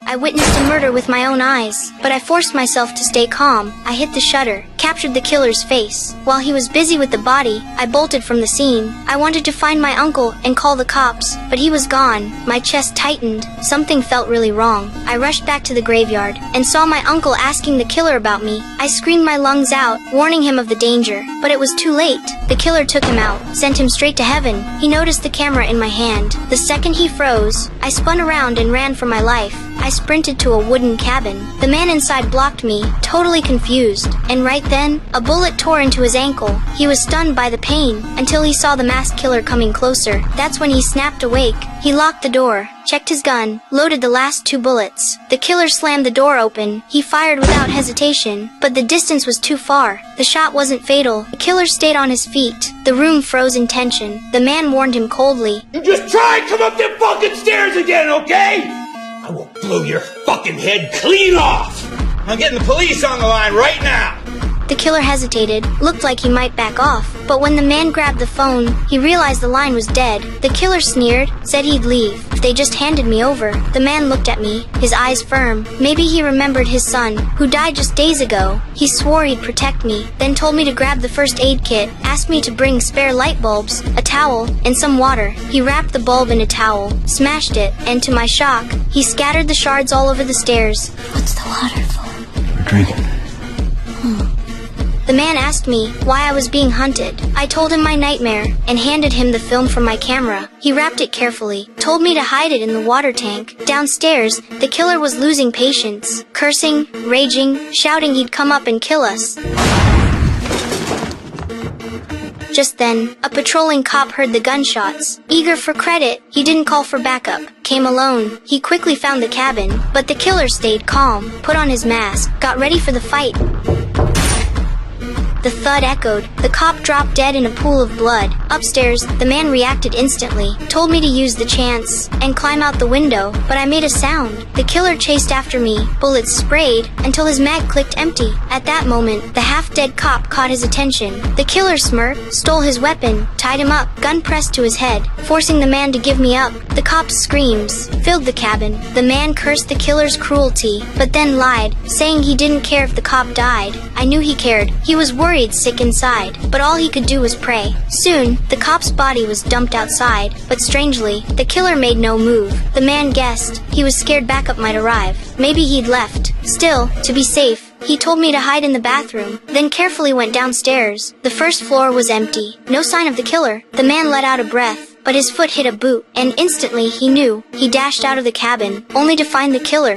I witnessed a murder with my own eyes, but I forced myself to stay calm. I hit the shutter, captured the killer's face. While he was busy with the body, I bolted from the scene. I wanted to find my uncle and call the cops, but he was gone. My chest tightened. Something felt really wrong. I rushed back to the graveyard and saw my uncle asking the killer about me. I screamed my lungs out, warning him of the danger, but it was too late. The killer took him out, sent him straight to heaven. He noticed the camera in my hand. The second he froze, I spun around and ran for my life. I sprinted to a wooden cabin. The man inside blocked me, totally confused. And right then, a bullet tore into his ankle. He was stunned by the pain until he saw the masked killer coming closer. That's when he snapped awake. He locked the door, checked his gun, loaded the last 2 bullets. The killer slammed the door open. He fired without hesitation, but the distance was too far. The shot wasn't fatal. The killer stayed on his feet. The room froze in tension. The man warned him coldly. You just try and come up them fucking stairs again, okay? I will blow your fucking head clean off! I'm getting the police on the line right now! The killer hesitated, looked like he might back off, but when the man grabbed the phone, he realized the line was dead. The killer sneered, said he'd leave if they just handed me over. The man looked at me, his eyes firm. Maybe he remembered his son, who died just days ago. He swore he'd protect me, then told me to grab the first aid kit, asked me to bring spare light bulbs, a towel, and some water. He wrapped the bulb in a towel, smashed it, and to my shock, he scattered the shards all over the stairs. What's the water for? Drinking. The man asked me why I was being hunted. I told him my nightmare and handed him the film from my camera. He wrapped it carefully, told me to hide it in the water tank. Downstairs, the killer was losing patience, cursing, raging, shouting he'd come up and kill us. Just then, a patrolling cop heard the gunshots. Eager for credit, he didn't call for backup, came alone. He quickly found the cabin, but the killer stayed calm, put on his mask, got ready for the fight. The thud echoed. The cop dropped dead in a pool of blood. Upstairs, the man reacted instantly, told me to use the chance and climb out the window, but I made a sound. The killer chased after me, bullets sprayed, until his mag clicked empty. At that moment, the half-dead cop caught his attention. The killer smirked, stole his weapon, tied him up, gun pressed to his head, forcing the man to give me up. The cop's screams filled the cabin. The man cursed the killer's cruelty, but then lied, saying he didn't care if the cop died. I knew he cared. He was worried sick inside, but all he could do was pray. Soon, the cop's body was dumped outside, but strangely, the killer made no move. The man guessed he was scared backup might arrive. Maybe he'd left. Still, to be safe, he told me to hide in the bathroom, then carefully went downstairs. The first floor was empty. No sign of the killer. The man let out a breath, but his foot hit a boot, and instantly he knew. He dashed out of the cabin, only to find the killer